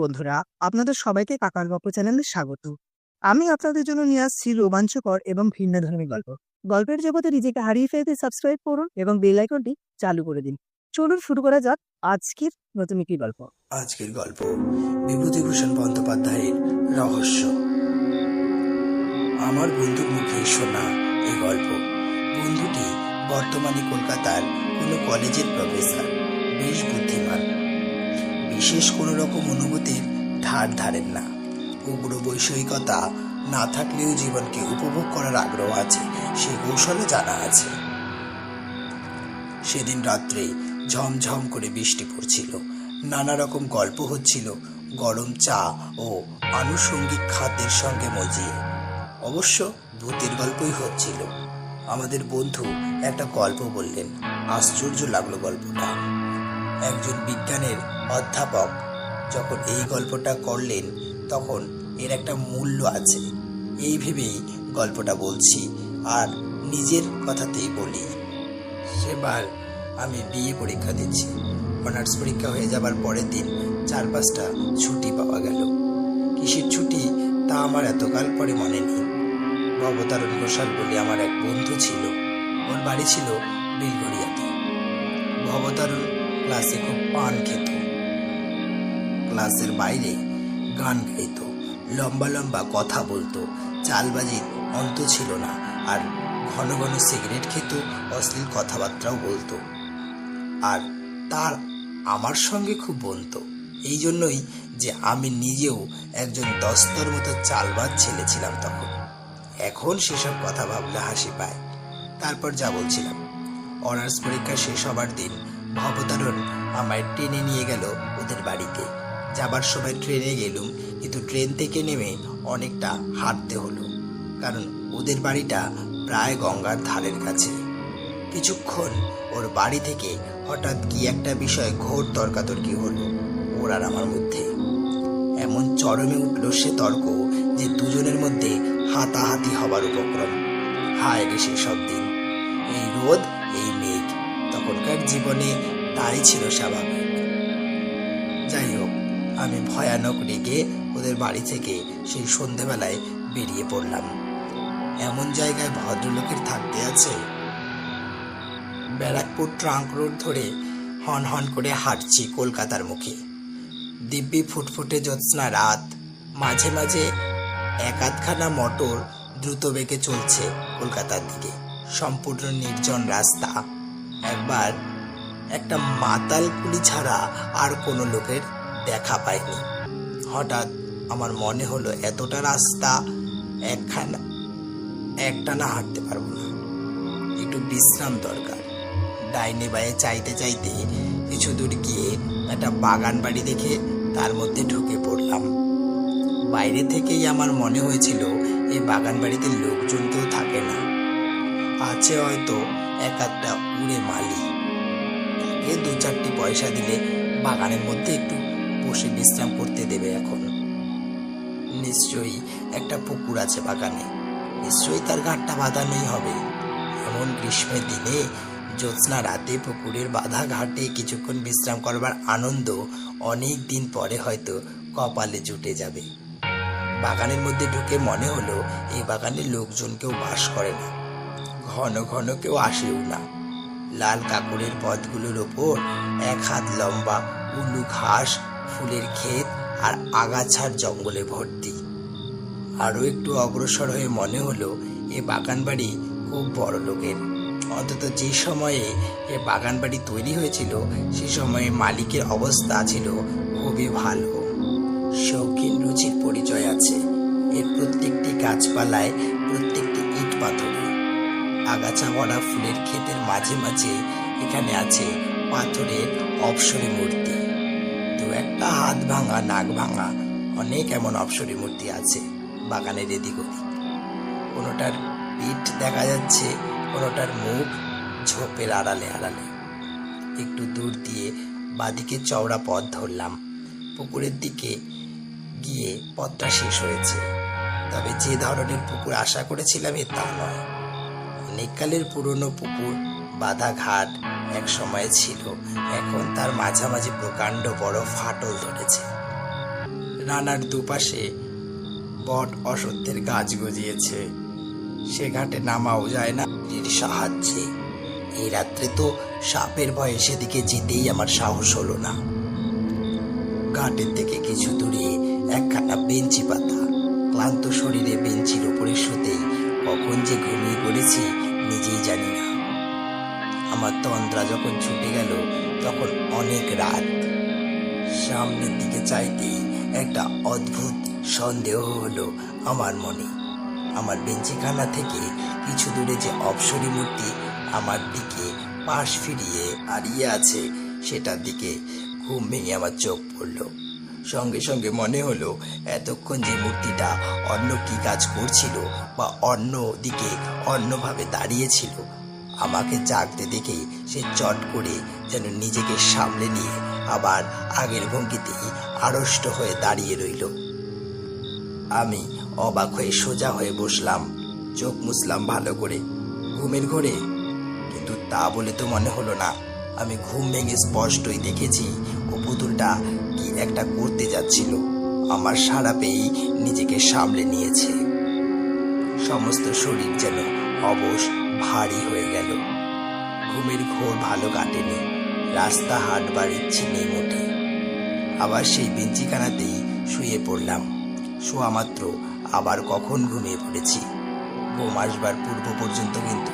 বন্ধুরা, আপনাদের সবাইকে কাকার গল্প চ্যানেলে স্বাগত। আমি আপনাদের জন্য নিয়ে আসছি রোমাঞ্চকর এবং ভিন্নধর্মী গল্প। গল্পের জগতে নিজেকে হারিয়ে ফেলতে সাবস্ক্রাইব করুন এবং বেল আইকনটি চালু করে দিন। চলুন শুরু করা যাক আজকের নতুন একটি গল্প। আজকের গল্প বিভূতিভূষণ বন্দ্যোপাধ্যায়ের রহস্য। আমার বন্ধুর মুখে শোনা এই গল্প। বন্ধুটি বর্তমানে কলকাতার কোনো কলেজের প্রফেসর, বেশ বুদ্ধিমান। বিশেষ কোনো রকম অনুভূতির ধার ধারেন না। উগ্র বৈষয়িকতা না থাকলেও জীবনকে উপভোগ করার আগ্রহ আছে, সে কৌশলও জানা আছে। সেদিন রাত্রে ঝমঝম করে বৃষ্টি পড়ছিল, নানা রকম গল্প হচ্ছিল গরম চা ও আনুষঙ্গিক খাদ্যের সঙ্গে মজিয়ে। অবশ্য ভূতের গল্পই হচ্ছিল। আমাদের বন্ধু একটা গল্প বললেন, আশ্চর্য লাগলো গল্পটা। একজন বিজ্ঞানের অধ্যাপক যখন এই গল্পটা করলেন তখন এর একটা মূল্য আছে, এই ভেবেই গল্পটা বলছি আর নিজের কথাতেই বলি। সেবার আমি বিএ পরীক্ষা দিচ্ছি। অনার্স পরীক্ষা হয়ে যাবার পরের দিন 4-5টা ছুটি পাওয়া গেল। কিসের ছুটি তা আমার এতকাল পরে মনে নেই। ভবতারণ ঘোষাল বলে আমার এক বন্ধু ছিল, ওর বাড়ি ছিল বেলগড়িয়াতে। ভবতারণ ক্লাসে খুব পান খেত, ক্লাসের বাইরে গান গাইত, লম্বা লম্বা কথা বলতো, চালবাজির অন্ত ছিল না, আর ঘন ঘন সিগারেট খেত, অশ্লীল কথাবার্তাও বলতো। আর তার আমার সঙ্গে খুব বনতো। এই জন্যই যে আমি নিজেও একজন দস্তার মতো চালবাজ ছেলে ছিলাম তখন। এখন সেসব কথা ভাবলে হাসি পায়। তারপর যা বলছিলাম, অনার্স পরীক্ষা শেষ হবার দিন ভবতারণ আমায় ট্রেনে নিয়ে গেল ওদের বাড়িতে। যাবার সময় ট্রেনে গেলুম, কিন্তু ট্রেন থেকে নেমে অনেকটা হাঁটতে হলো, কারণ ওদের বাড়িটা প্রায় গঙ্গার ধারের কাছে। কিছুক্ষণ ওর বাড়ি থেকে হঠাৎ কি একটা বিষয়ে ঘোর তর্কাতর্কি হলো ওর আর আমার মধ্যে। এমন চরমে উঠল সে তর্ক যে দুজনের মধ্যে হাতাহাতি হবার উপক্রম। হায় রে সেসব দিন, এই রোদ, এই মেঘ, তখনকার জীবনে তাই ছিল স্বাভাবিক। যাই হোক, আমি ভয়ানক রেগে ওদের বাড়ি থেকে সেই সন্ধেবেলায় বেরিয়ে পড়লাম। এমন জায়গায় ভদ্রলোকের থাকতে আছে? ব্যারাকপুর ট্রাঙ্ক রোড ধরে হন হন করে হাঁটছি কলকাতার মুখে। দিব্যি ফুটফুটে জ্যোৎস্না রাত, মাঝে মাঝে এক আধখানা মোটর দ্রুত বেগে চলছে কলকাতার দিকে। সম্পূর্ণ নির্জন রাস্তা। একবার একটা মাতাল কুলি ছাড়া আর কোনো লোকের দেখা পাইনি। হঠাৎ আমার মনে হলো এতটা রাস্তা একটানা হাঁটতে পারবো না, একটু বিশ্রাম দরকার। ডাইনে বায়ে চাইতে চাইতে কিছু দূর গিয়ে একটা বাগান বাড়ি দেখে তার মধ্যে ঢুকে পড়লাম। বাইরে থেকেই আমার মনে হয়েছিল এই বাগান বাড়িতে লোকজন কেউ থাকে না, আছে হয়তো এক একটা উড়ে মালি। তাকে 2-4টি পয়সা দিলে বাগানের মধ্যে একটু বসে বিশ্রাম করতে দেবে। এখন নিশ্চয়ই একটা পুকুর আছে বাগানে, নিশ্চয়ই তার ঘাটটা বাঁধানোই হবে। এমন গ্রীষ্মের দিনে জ্যোৎস্না রাতে পুকুরের বাঁধা ঘাটে কিছুক্ষণ বিশ্রাম করবার আনন্দ অনেক দিন পরে হয়তো কপালে জুটে যাবে। বাগানের মধ্যে ঢুকে মনে হলো এই বাগানে লোকজন কেউ বাস করে না, ঘন ঘন কেউ আসেও না। লাল কাপড়ের পথগুলোর ওপর 1 হাত লম্বা উলু ঘাস, ফুলের ক্ষেত আর আগাছার জঙ্গলে ভর্তি। আরও একটু অগ্রসর হয়ে মনে হলো এ বাগান বাড়ি খুব বড় লোকের। অন্তত যে সময়ে এ বাগান বাড়ি তৈরি হয়েছিল সে সময়ে মালিকের অবস্থা ছিল খুবই ভালো। শৌখিন রুচির পরিচয় আছে এর প্রত্যেকটি গাছপালায়, প্রত্যেকটি ইট পাথরে। আগাছা ভরা ফুলের ক্ষেতের মাঝে মাঝে এখানে আছে পাথরের অপসরী মূর্তি। 2-1টা হাত ভাঙা, নাক ভাঙা অনেক এমন অপসরী মূর্তি আছে বাগানের এদিক ওদিক। কোনোটার পিঠ দেখা যাচ্ছে, কোনোটার মুখ ঝোপের আড়ালে আড়ালে। একটু দূর দিয়ে বাদিকে চওড়া পথ ধরলাম। পুকুরের দিকে গিয়ে পথটা শেষ হয়েছে, তবে যে ধরনের পুকুর আশা করেছিলাম তা নয়। অনেককালের পুরনো পুকুর, বাঁধা ঘাট এক সময় ছিল, এখন তার মাঝামাঝি প্রকাণ্ড বড় ফাটল ধরেছে। রানার দুপাশে বট অসত্যের গাছ গজিয়েছে। সে ঘাটে নামাও যায় না এর সাহায্যে। এই রাত্রে তো সাপের ভয়ে সেদিকে যেতেই আমার সাহস হলো না। ঘাটের থেকে কিছু দূরে একখানা বেঞ্চি পাতা। ক্লান্ত শরীরে বেঞ্চির উপরে শুতেই কখন যে ঘুমিয়ে পড়েছি নিজেই জানি না। আমার তন্দ্রা যখন ছুটে গেল তখন অনেক রাত। সামনের দিকে চাইতেই একটা অদ্ভুত সন্দেহ হলো আমার মনে। আমার বেঞ্চিখানা থেকে কিছু দূরে যে অপ্সরী মূর্তি আমার দিকে পাশ ফিরিয়ে দাঁড়িয়ে আছে সেটার দিকে ঘুম ভেঙে আমার চোখ পড়ল। সঙ্গে সঙ্গে মনে হলো এতক্ষণ যে মূর্তিটা অন্য কি কাজ করছিল বা অন্য দিকে অন্যভাবে দাঁড়িয়েছিল, আমাকে জাগতে দেখে সে চট করে যেন নিজেকে সামলে নিয়ে আবার আগের ভঙ্গিতেই আড়ষ্ট হয়ে দাঁড়িয়ে রইল। আমি অবাক হয়ে সোজা হয়ে বসলাম, চোখ মুছলাম ভালো করে। ঘুমের ঘোরে? কিন্তু তা বলে তো মনে হলো না। আমি ঘুম ভেঙে স্পষ্টই দেখেছি ও পুতুলটা কি একটা করতে যাচ্ছিল। আমার সাড়া পেয়েই নিজেকে সামলে নিয়েছে। সমস্ত শরীর যেন অবশ ভারী হয়ে গেল। ঘুমের ঘোর ভালো কাটেনি। রাস্তা হাঁটবার ইচ্ছে নেই মোটে। আবার সেই বেঞ্চিখানাতেই শুয়ে পড়লাম। শোয়া মাত্র আবার কখন ঘুমিয়ে পড়েছি। ঘুম আসবার পূর্ব পর্যন্ত কিন্তু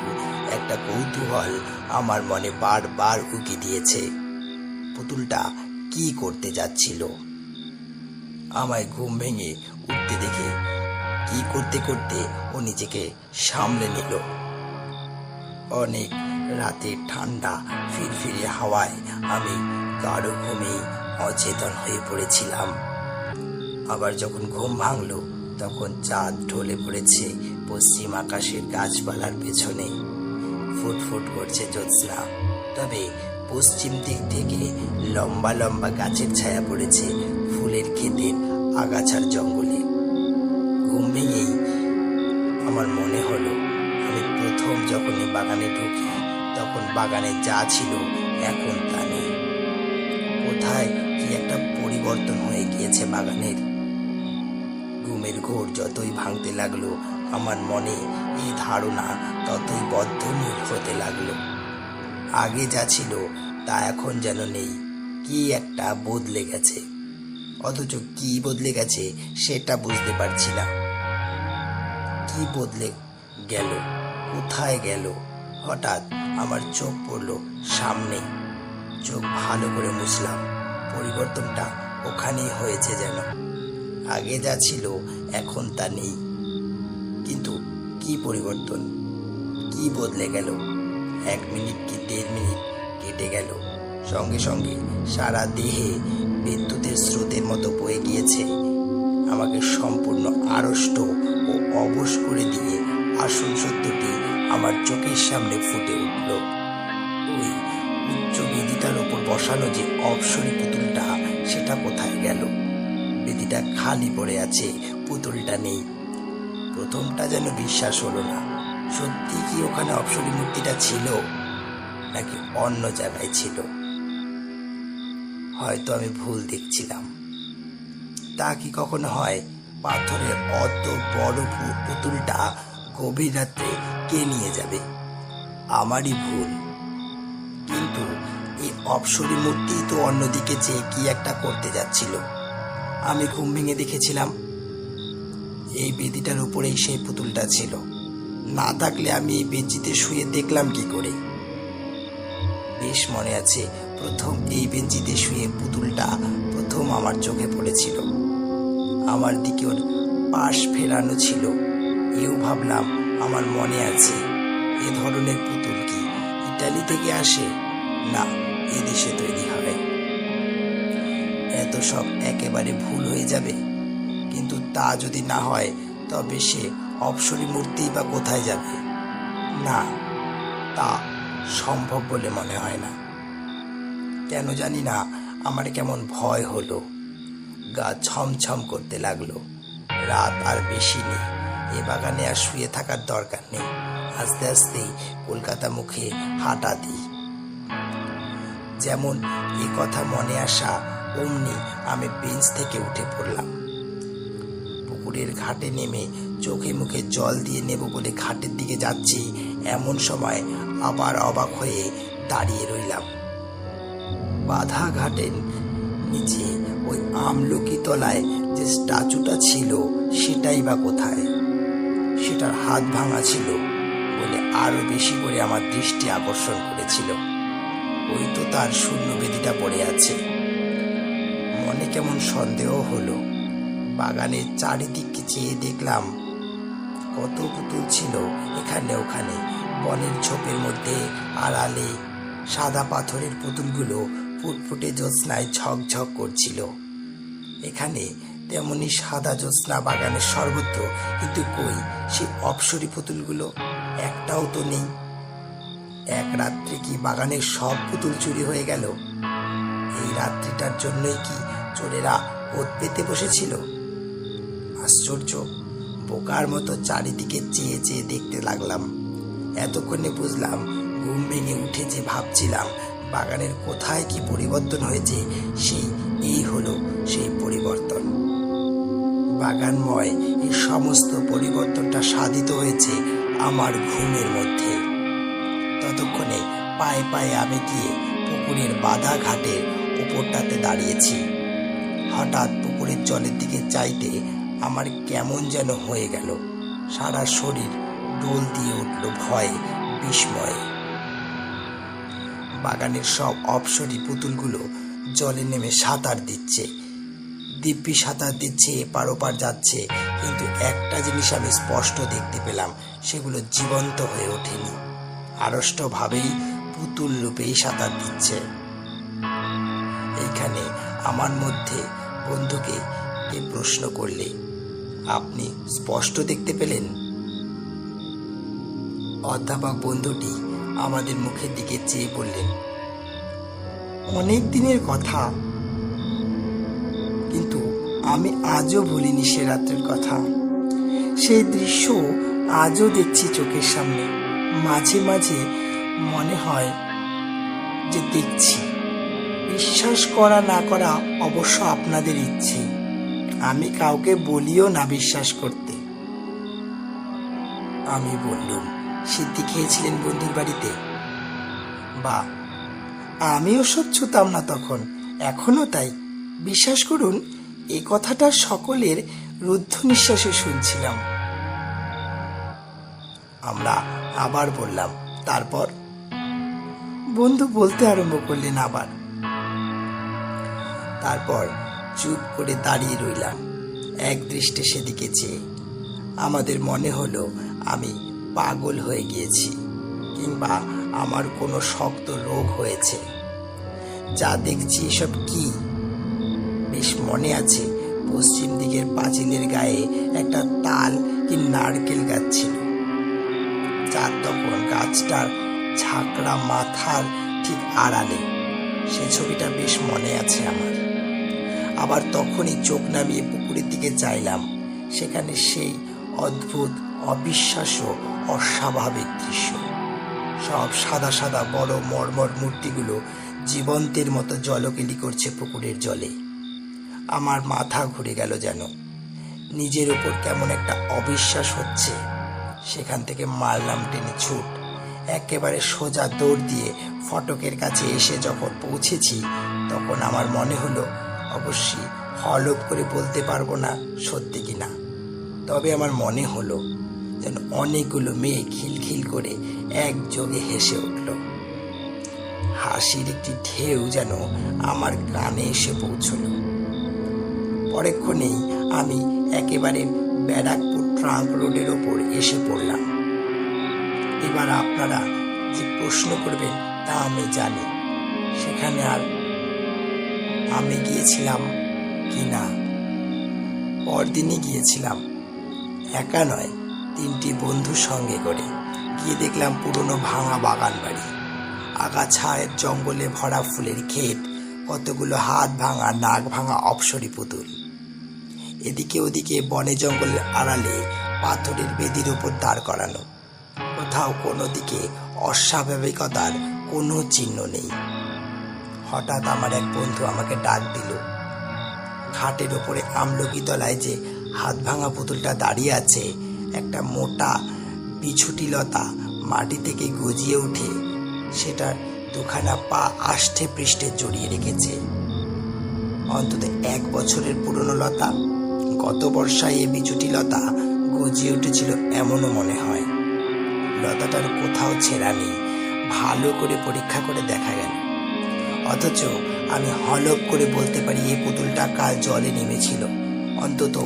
একটা কৌতূহল আমার মনে বারবার উকি দিয়েছে। পুতুলটা কি করতে যাচ্ছিল? আমায় ঘুম ভেঙে উঠতে দেখে কি করতে করতে ও নিজেকে সামলে নিল। অনেক রাতের ঠান্ডা ফিরফিরে হাওয়ায় আমি গাঢ় ঘুমে অচেতন হয়ে পড়েছিলাম। আবার যখন ঘুম ভাঙল তখন চাঁদ ঢলে পড়েছে পশ্চিম আকাশের গাছপালার পেছনে। ফুটফুট করছে জ্যোৎস্না। তবে পশ্চিম দিক থেকে লম্বা লম্বা গাছের ছায়া পড়েছে ফুলের ক্ষেতের আগাছার জঙ্গলে। ঘুম ভেঙেই আমার মনে হলো আমি প্রথম যখন এই বাগানে ঢুকি তখন বাগানে যা ছিল এখন তা নেই। কোথায় কি একটা পরিবর্তন হয়ে গিয়েছে বাগানের। ঘুমের ঘোর যতই ভাঙতে লাগলো আমার মনে এই ধারণা ততই বদ্ধমূল হতে লাগলো। আগে যা ছিল তা এখন যেন নেই। কি একটা বদলে গেছে, অথচ কি বদলে গেছে সেটা বুঝতে পারছি না। কি বদলে গেল, কোথায় গেল? হঠাৎ আমার চোখ পড়ল সামনে। চোখ ভালো করে মুছলাম। পরিবর্তনটা ওখানেই হয়েছে যেন। আগে যা ছিল এখন তা নেই। কিন্তু কি পরিবর্তন, কি বদলে গেল? 1 মিনিট কি 1.5 মিনিট কেটে গেল। সঙ্গে সঙ্গে সারা দেহে বিদ্যুতের স্রোতের মতো বয়ে গিয়েছে। আমাকে সম্পূর্ণ আড়ষ্ট ও অবশ করে দিয়ে আসল সত্যটি আমার চোখের সামনে ফুটে উঠল। ওই উচ্চ বেদিটার ওপর বসানো যে অপ্সরী পুতুলটা, সেটা কোথায় গেল? বেদিটা খালি পড়ে আছে, পুতুলটা নেই। প্রথমটা যেন বিশ্বাস হলো না। সত্যি কি ওখানে অপ্সরী মূর্তিটা ছিল, নাকি অন্য জায়গায় ছিল? হয়তো আমি ভুল দেখছিলাম। তা কি কখনো হয়? পাথরের অত বড় পুতুলটা গভীর রাতে কে নিয়ে যাবে? আমারই ভুল। কিন্তু এই অপ্সরী মূর্তি তো অন্যদিকে চেয়ে কি একটা করতে যাচ্ছিল। আমি ঘুম ভেঙে দেখেছিলাম এই বেদিটার উপরেই সেই পুতুলটা ছিল। না থাকলে আমি এই বেঞ্চিতে শুয়ে দেখলাম কি করে? বেশ মনে আছে, প্রথম এই বেঞ্চিতে শুয়ে পুতুলটা প্রথম আমার চোখে পড়েছিল। আমার দিকে ওর পাশ ফেরানো ছিল। এও ভাবলাম আমার মনে আছে। এ ধরনের পুতুল কি ইটালি থেকে আসে? না, এদেশে তৈরি হয়। এত সব একেবারে ভুল হয়ে যাবে। কিন্তু তা যদি না হয় তবে সে অপ্সরী মূর্তি বা কোথায় যাবে? না, তা সম্ভব বলে মনে হয় না। কেন জানি না আমার কেমন ভয় হলো। গা ছমছম করতে লাগলো। রাত আর বেশি নেই। এ বাগানে আর শুয়ে থাকার দরকার নেই। আস্তে আস্তেই কলকাতা মুখে হাঁটা দিই। যেমন এ কথা মনে আসা অমনি আমি বেঞ্চ থেকে উঠে পড়লাম। পুকুরের ঘাটে নেমে চোখে মুখে জল দিয়ে নেব বলে ঘাটের দিকে যাচ্ছি, এমন সময় আবার অবাক হয়ে দাঁড়িয়ে রইলাম। বাঁধা ঘাটের নিচে ওই আমলকি তলায় যে স্ট্যাচুটা ছিল সেটাই বা কোথায়? সেটার হাত ভাঙা ছিল বলে আরো বেশি করে আমার দৃষ্টি আকর্ষণ করেছিল। ওই তো তার শূন্য বেদিটা পড়ে আছে। মনে কেমন সন্দেহ হলো। বাগানের চারিদিকে চেয়ে দেখলাম কত পুতুল ছিল এখানে ওখানে। বনের ঝোপের মধ্যে আড়ালে সাদা পাথরের পুতুলগুলো ফুটফুটে জ্যোৎস্নায় ঝকঝক করছিল। এখানে তেমনি সাদা জ্যোৎস্না বাগানের সর্বত্র, কিন্তু কই সেই অপ্সরী পুতুলগুলো? একটাও তো নেই। এক রাত্রে কি বাগানের সব পুতুল চুরি হয়ে গেল? এই রাত্রিটার জন্যই কি চোরেরা ওত পেতে বসেছিল? আশ্চর্য! বোকার মতো চারিদিকে চেয়ে চেয়ে দেখতে লাগলাম। এতক্ষণে বুঝলাম, ঘুম ভেঙে উঠে যে ভাবছিলাম বাগানের কোথায় কি পরিবর্তন হয়েছে, এই হলো সেই পরিবর্তন। বাগানময় এই সমস্ত পরিবর্তনটা সাধিত হয়েছে আমার ঘুমের মধ্যে। ততক্ষণে পায়ে পায়ে আমি গিয়ে পুকুরের বাঁধা ঘাটের উপরটাতে দাঁড়িয়েছি। হঠাৎ পুকুরের জলের দিকে চাইতে আমার কেমন যেন হয়ে গেল। সারা শরীর ডোল দিয়ে উঠল ভয়ে, বিস্ময়ে। বাগানের সব অপ্সরী পুতুলগুলো জলে নেমে সাঁতার দিচ্ছে, দিব্যি সাঁতার দিচ্ছে, এপার ওপার যাচ্ছে। কিন্তু একটা জিনিস আমি স্পষ্ট দেখতে পেলাম, সেগুলো জীবন্ত হয়ে ওঠেনি, আড়ষ্টভাবেই পুতুল রূপেই সাঁতার দিচ্ছে। এইখানে আমার মধ্যে বন্ধুকে প্রশ্ন করলে, আপনি স্পষ্ট দেখতে পেলেন? অধ্যাপক বন্ধুটি আমাদের মুখের দিকে চেয়ে বললেন, অনেক দিনের কথা, কিন্তু আমি আজও ভুলিনি সে রাত্রের কথা। সেই দৃশ্য আজও দেখছি চোখের সামনে। মাঝে মাঝে মনে হয় যে দেখছি। বিশ্বাস করা না করা অবশ্য আপনাদের ইচ্ছে। আমি কাউকে বলিও না বিশ্বাস করতে। আমি বললুম, সিদ্ধি খেয়েছিলেন বন্ধুর বাড়িতে? বা, আমিও সব ছুতাম না তখন, এখনো তাই। বিশ্বাস করুন, এ কথাটা সকলের রুদ্ধ নিঃশ্বাসে শুনছিলাম। আমরা আবার বললাম, তারপর? বন্ধু বলতে আরম্ভ করলেন আবার। তারপর চুপ করে দাঁড়িয়ে রইলাম, এক দৃষ্টে সেদিকে চেয়ে। আমাদের মনে হলো আমি পাগল হয়ে গিয়েছি, কিংবা আমার কোনো শক্ত রোগ হয়েছে। যা দেখছি এসব কি? বেশ মনে আছে, পশ্চিম দিকের পাঁচিলের গায়ে একটা তাল কি নারকেল গাছ ছিল, যার তখন গাছটার ঝাঁকড়া মাথার ঠিক আড়ালে। সে ছবিটা বেশ মনে আছে আমার। আবার তখনই চোখ নামিয়ে পুকুরের দিকে চাইলাম, সেখানে সেই অদ্ভুত, অবিশ্বাস্য, অস্বাভাবিক দৃশ্য। সব সাদা সাদা বড় মর্মর মূর্তিগুলো জীবন্তের মতো জলকেলি করছে পুকুরের জলে। আমার মাথা ঘুরে গেল যেন। নিজের উপর কেমন একটা অবিশ্বাস হচ্ছে। সেখান থেকে মারলাম টেনে ছুট। একেবারে সোজা দৌড় দিয়ে ফটকের কাছে এসে যখন পৌঁছেছি, তখন আমার মনে হলো, অবশ্যই হলপ করে বলতে পারবো না সত্যি কিনা, তবে আমার মনে হলো যেন অনেকগুলো মেয়ে খিলখিল করে একযোগে হেসে উঠল। হাসির একটি ঢেউ যেন আমার কানে এসে পৌঁছল। পরেক্ষণেই আমি একেবারে ব্যারাকপুর ট্রাঙ্ক রোডের ওপর এসে পড়লাম। এবার আপনারা যে প্রশ্ন করবেন তা আমি জানি। সেখানে আর আমি গিয়েছিলাম কি না? পরদিনই গিয়েছিলাম, একা নয়, 3টি বন্ধু সঙ্গে করে। গিয়ে দেখলাম পুরনো ভাঙা বাগান বাড়ি, আগাছায় জঙ্গলে ভরা ফুলের ক্ষেত, কতগুলো হাত ভাঙা নাক ভাঙা অপ্সরী পুতুল। এদিকে ওদিকে বনে জঙ্গলের আড়ালে পাথরের বেদির উপর দাঁড় করানো। কোথাও কোনো দিকে অস্বাভাবিকতার কোনো চিহ্ন নেই। হঠাৎ আমার এক বন্ধু আমাকে ডাক দিল। ঘাটের ওপরে আমলকি তলায় যে হাত ভাঙা পুতুলটা দাঁড়িয়ে আছে, একটা মোটা বিছুটি লতা মাটি থেকে গজিয়ে উঠে সেটার দুখানা পা আষ্টে পৃষ্ঠে জড়িয়ে রেখেছে। অন্তত 1 বছরের পুরনো লতা। গত বর্ষায় এ বিছুটি লতা গজিয়ে উঠেছিল এমনও মনে হয়। লতাটার কোথাও ছেঁড়া নেই, ভালো করে পরীক্ষা করে দেখা গেল। অথচ আমি হলপ করে বলতে পারি এই পুতুলটা কাল জলে নেমেছিল। অন্তত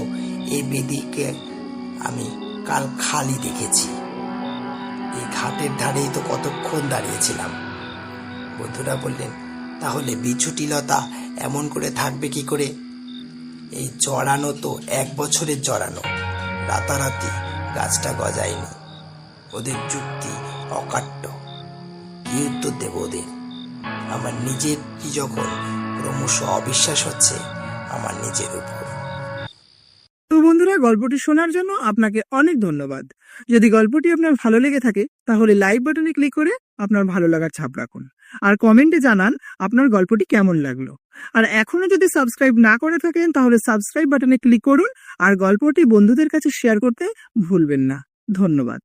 এই বেদিকে আমি কাল খালি দেখেছি। এই ঘাটের ধারেই তো কতক্ষণ দাঁড়িয়েছিলাম। বন্ধুরা বললেন, তাহলে বিছুটি লতা এমন করে থাকবে কি করে? এই জড়ানো তো 1 বছরের জড়ানো, রাতারাতি গাছটা গজায়নি। ওদের যুক্তি অকাট্য। কি উত্তর দেব ওদের? আমার নিজের কি যখন ক্রমশ অবিশ্বাস হচ্ছে আমার নিজের উপর। তো বন্ধুরা, গল্পটি শোনার জন্য আপনাকে অনেক ধন্যবাদ। যদি গল্পটি আপনার ভালো লেগে থাকে তাহলে লাইক বাটনে ক্লিক করে আপনার ভালো লাগার ছাপ রাখুন, আর কমেন্টে জানান আপনার গল্পটি কেমন লাগলো। আর এখনো যদি সাবস্ক্রাইব না করে থাকেন তাহলে সাবস্ক্রাইব বাটনে ক্লিক করুন, আর গল্পটি বন্ধুদের কাছে শেয়ার করতে ভুলবেন না। ধন্যবাদ।